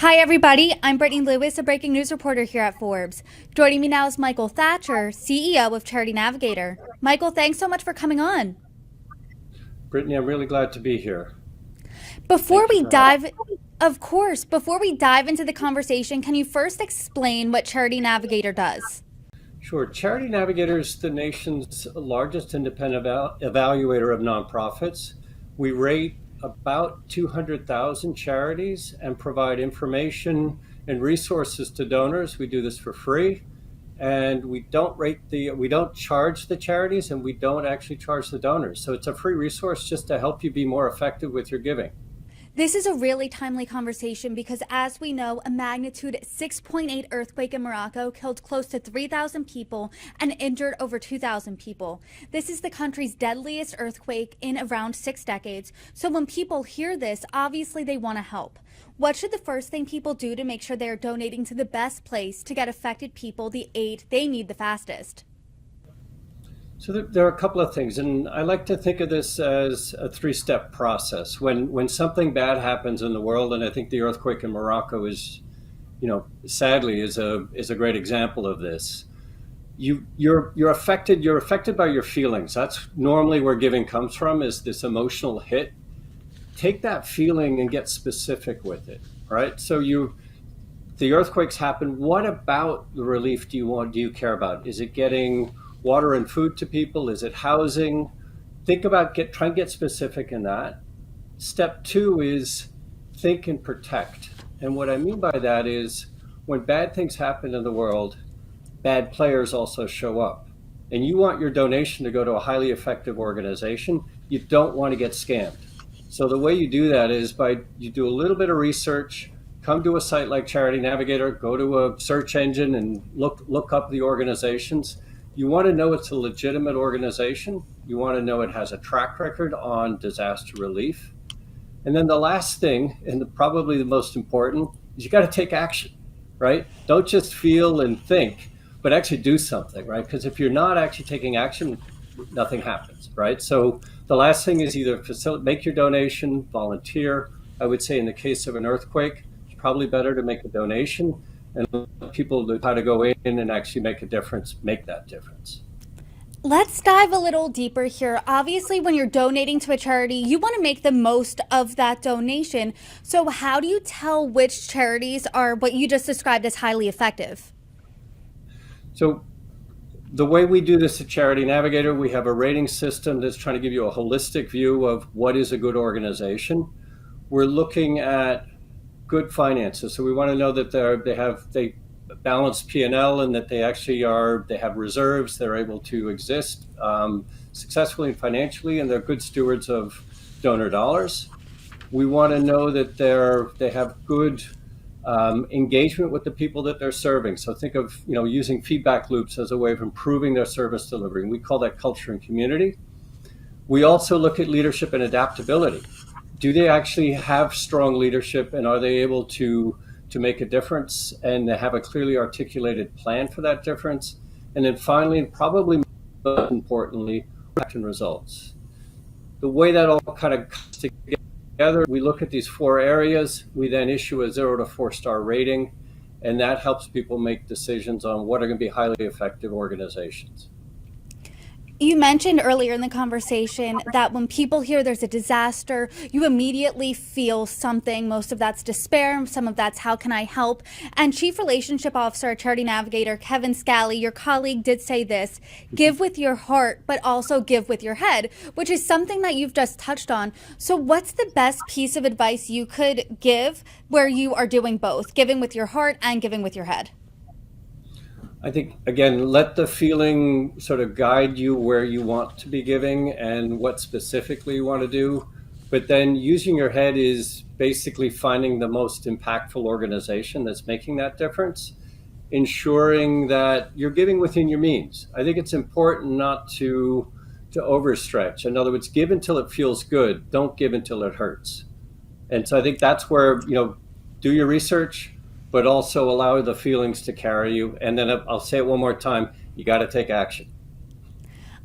Hi, everybody. I'm Brittany Lewis, a breaking news reporter here at Forbes. Joining me now is Michael Thatcher, CEO of Charity Navigator. Michael, thanks so much for coming on. Brittany, I'm really glad to be here. Before Thank you we for having dive, of course, before we dive into the conversation, can you first explain what Charity Navigator does? me. Sure. Charity Navigator is the nation's largest independent evaluator of nonprofits. We rate about 200,000 charities and provide information and resources to donors. We do this for free. And we don't charge the charities, and we don't actually charge the donors. So it's a free resource just to help you be more effective with your giving. This is a really timely conversation because, as we know, a magnitude 6.8 earthquake in Morocco killed close to 3,000 people and injured over 2,000 people. This is the country's deadliest earthquake in around 6 decades. So when people hear this, obviously they want to help. What should the first thing people do to make sure they're donating to the best place to get affected people the aid they need the fastest? So there are a couple of things, and I like to think of this as a three-step process. When something bad happens in the world, and I think the earthquake in Morocco is, sadly is a great example of this. You're affected. You're affected by your feelings. That's normally where giving comes from, is this emotional hit. Take that feeling and get specific with it, right? The earthquakes happen. What about the relief do you care about? Is it getting water and food to people? Is it housing? Try and get specific in that. Step two is think and protect. And what I mean by that is when bad things happen in the world, bad players also show up. And you want your donation to go to a highly effective organization. You don't want to get scammed. So the way you do that is you do a little bit of research, come to a site like Charity Navigator, go to a search engine and look up the organizations. You want to know it's a legitimate organization. You want to know it has a track record on disaster relief. And then the last thing, and probably the most important, is you got to take action, right? Don't just feel and think, but actually do something, right? Because if you're not actually taking action, nothing happens, right? So the last thing is either make your donation, volunteer. I would say in the case of an earthquake, it's probably better to make a donation and let people know how to go in and actually make that difference. Let's dive a little deeper here. Obviously, when you're donating to a charity, you want to make the most of that donation. So how do you tell which charities are what you just described as highly effective? So the way we do this at Charity Navigator, we have a rating system that's trying to give you a holistic view of what is a good organization. We're looking at good finances. So we want to know that they balance P&L and that they have reserves. They're able to exist successfully and financially, and they're good stewards of donor dollars. We want to know that they have good engagement with the people that they're serving. So think of using feedback loops as a way of improving their service delivery. We call that culture and community. We also look at leadership and adaptability. Do they actually have strong leadership, and are they able to make a difference, and they have a clearly articulated plan for that difference? And then finally, and probably most importantly, action results. The way that all kind of comes together, we look at these 4 areas. We then issue a 0 to 4-star rating, and that helps people make decisions on what are going to be highly effective organizations. You mentioned earlier in the conversation that when people hear there's a disaster, you immediately feel something. Most of that's despair, some of that's how can I help? And Chief Relationship Officer at Charity Navigator, Kevin Scally, your colleague, did say this: give with your heart, but also give with your head, which is something that you've just touched on. So what's the best piece of advice you could give where you are doing both, giving with your heart and giving with your head? I think, again, let the feeling sort of guide you where you want to be giving and what specifically you want to do. But then using your head is basically finding the most impactful organization that's making that difference, ensuring that you're giving within your means. I think it's important not to overstretch. In other words, give until it feels good. Don't give until it hurts. And so I think that's where, do your research, but also allow the feelings to carry you. And then I'll say it one more time, you got to take action.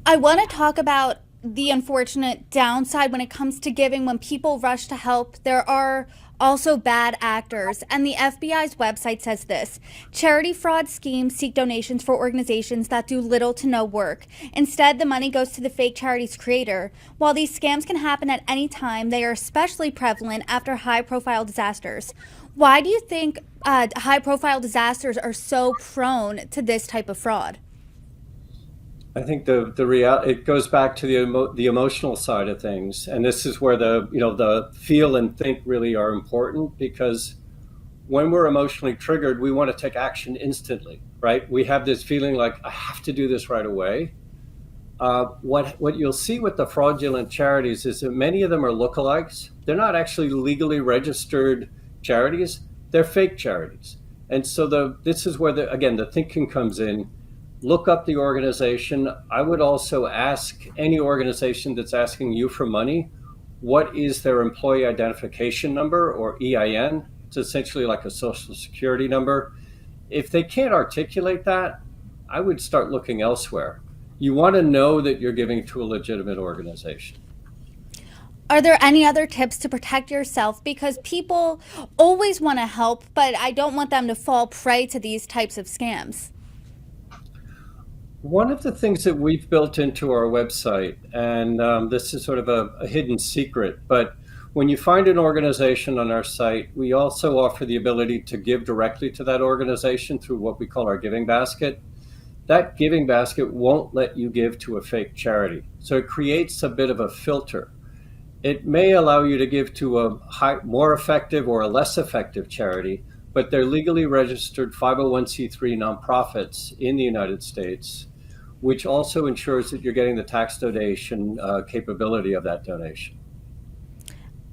I want to talk about the unfortunate downside when it comes to giving. When people rush to help, there are also bad actors. And the FBI's website says this: charity fraud schemes seek donations for organizations that do little to no work. Instead, the money goes to the fake charity's creator. While these scams can happen at any time, they are especially prevalent after high profile disasters. Why do you think high profile disasters are so prone to this type of fraud? I think the real it goes back to the emotional side of things, and this is where the feel and think really are important, because when we're emotionally triggered, we want to take action instantly, right? We have this feeling like I have to do this right away. What you'll see with the fraudulent charities is that many of them are lookalikes. They're not actually legally registered charities; they're fake charities, and so this is where the thinking comes in. Look up the organization. I would also ask any organization that's asking you for money, what is their employee identification number, or EIN? It's essentially like a social security number. If they can't articulate that, I would start looking elsewhere. You want to know that you're giving to a legitimate organization. Are there any other tips to protect yourself? Because people always want to help, but I don't want them to fall prey to these types of scams. One of the things that we've built into our website, and this is sort of a hidden secret, but when you find an organization on our site, we also offer the ability to give directly to that organization through what we call our giving basket. That giving basket won't let you give to a fake charity. So it creates a bit of a filter. It may allow you to give to more effective or a less effective charity, but they're legally registered 501c3 nonprofits in the United States, which also ensures that you're getting the tax donation capability of that donation.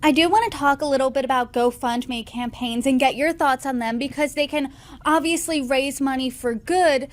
I do want to talk a little bit about GoFundMe campaigns and get your thoughts on them, because they can obviously raise money for good,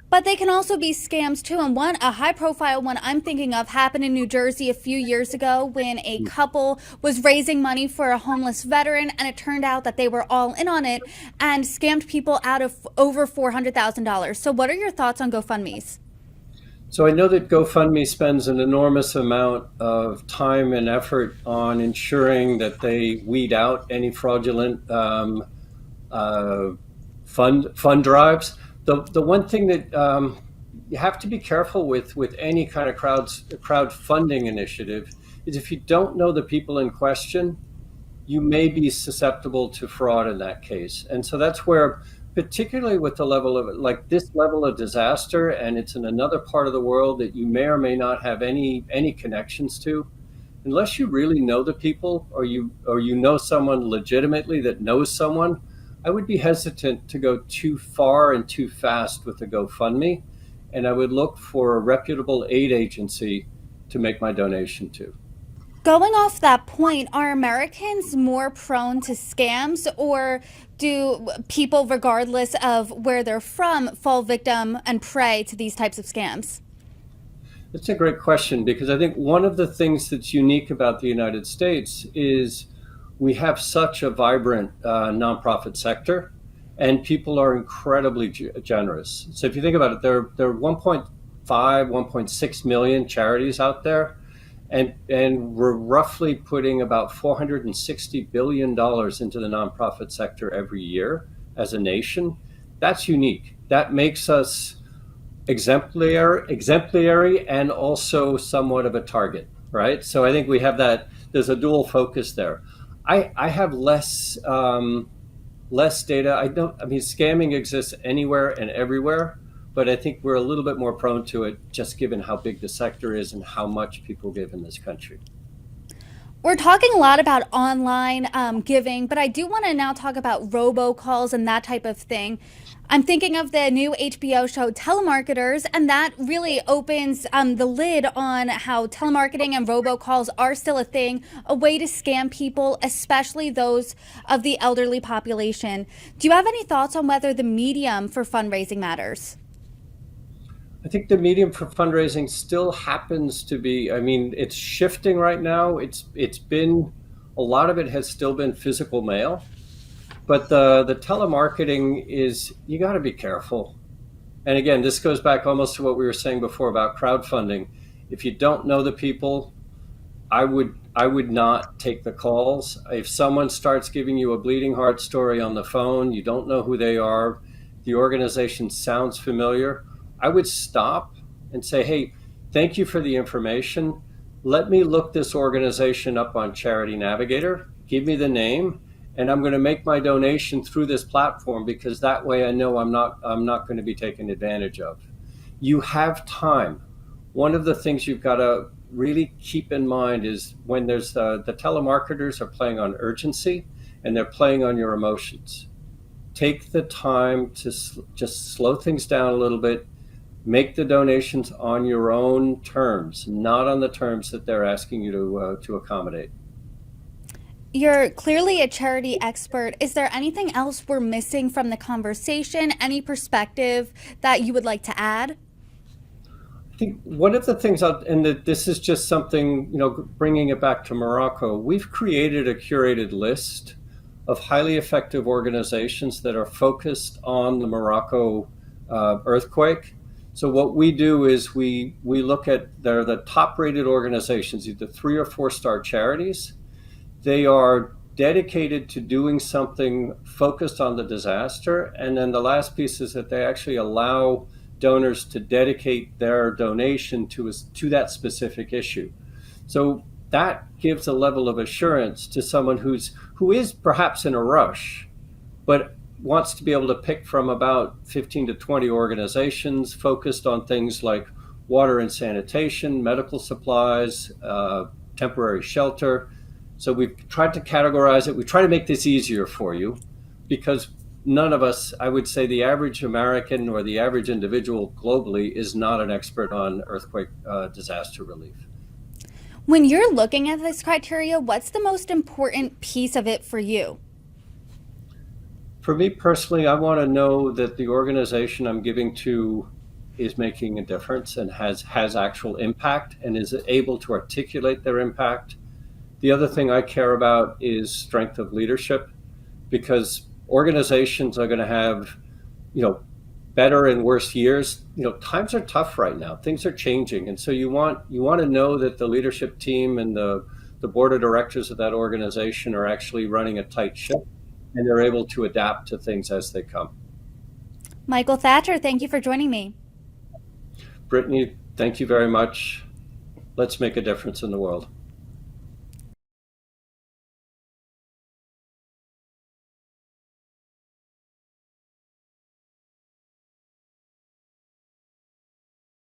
but they can also be scams too. And a high profile one I'm thinking of happened in New Jersey a few years ago when a couple was raising money for a homeless veteran, and it turned out that they were all in on it and scammed people out of over $400,000. So what are your thoughts on GoFundMe's? So I know that GoFundMe spends an enormous amount of time and effort on ensuring that they weed out any fraudulent fund drives. The one thing that you have to be careful with any kind of crowdfunding initiative is, if you don't know the people in question, you may be susceptible to fraud in that case. And so that's where, particularly with the level of like this level of disaster, and it's in another part of the world that you may or may not have any connections to, unless you really know the people, or you know someone legitimately that knows someone, I would be hesitant to go too far and too fast with the GoFundMe, and I would look for a reputable aid agency to make my donation to. Going off that point, are Americans more prone to scams, or do people, regardless of where they're from, fall victim and prey to these types of scams? That's a great question, because I think one of the things that's unique about the United States is we have such a vibrant nonprofit sector, and people are incredibly generous. So if you think about it, there are 1.5, 1.6 million charities out there, and we're roughly putting about $460 billion into the nonprofit sector every year as a nation. That's unique. That makes us exemplary and also somewhat of a target, right? So I think we have that. There's a dual focus there. I have less data. I mean, scamming exists anywhere and everywhere, but I think we're a little bit more prone to it, just given how big the sector is and how much people give in this country. We're talking a lot about online giving, but I do want to now talk about robocalls and that type of thing. I'm thinking of the new HBO show Telemarketers, and that really opens the lid on how telemarketing and robocalls are still a thing, a way to scam people, especially those of the elderly population. Do you have any thoughts on whether the medium for fundraising matters? I think the medium for fundraising still happens to be, I mean, it's shifting right now. It's been, a lot of it has still been physical mail, but the telemarketing is, you got to be careful. And again, this goes back almost to what we were saying before about crowdfunding. If you don't know the people, I would not take the calls. If someone starts giving you a bleeding heart story on the phone, you don't know who they are, the organization sounds familiar, I would stop and say, "Hey, thank you for the information. Let me look this organization up on Charity Navigator. Give me the name, and I'm going to make my donation through this platform because that way I know I'm not going to be taken advantage of." You have time. One of the things you've got to really keep in mind is when there's the telemarketers are playing on urgency and they're playing on your emotions. Take the time to just slow things down a little bit. Make the donations on your own terms, not on the terms that they're asking you to accommodate. You're clearly a charity expert. Is there anything else we're missing from the conversation? Any perspective that you would like to add? I think one of the things, this is just something, bringing it back to Morocco, we've created a curated list of highly effective organizations that are focused on the Morocco earthquake. So what we do is we look at they're the top rated organizations, either 3 or 4 star charities. They are dedicated to doing something focused on the disaster. And then the last piece is that they actually allow donors to dedicate their donation to that specific issue. So that gives a level of assurance to someone who is perhaps in a rush, but wants to be able to pick from about 15 to 20 organizations focused on things like water and sanitation, medical supplies, temporary shelter. So we've tried to categorize it. We try to make this easier for you because none of us, I would say the average American or the average individual globally is not an expert on earthquake disaster relief. When you're looking at this criteria, what's the most important piece of it for you? For me personally, I want to know that the organization I'm giving to is making a difference and has actual impact and is able to articulate their impact. The other thing I care about is strength of leadership, because organizations are going to have, better and worse years. Times are tough right now. Things are changing, and so you want to know that the leadership team and the board of directors of that organization are actually running a tight ship, and they're able to adapt to things as they come. Michael Thatcher, thank you for joining me. Brittany, thank you very much. Let's make a difference in the world.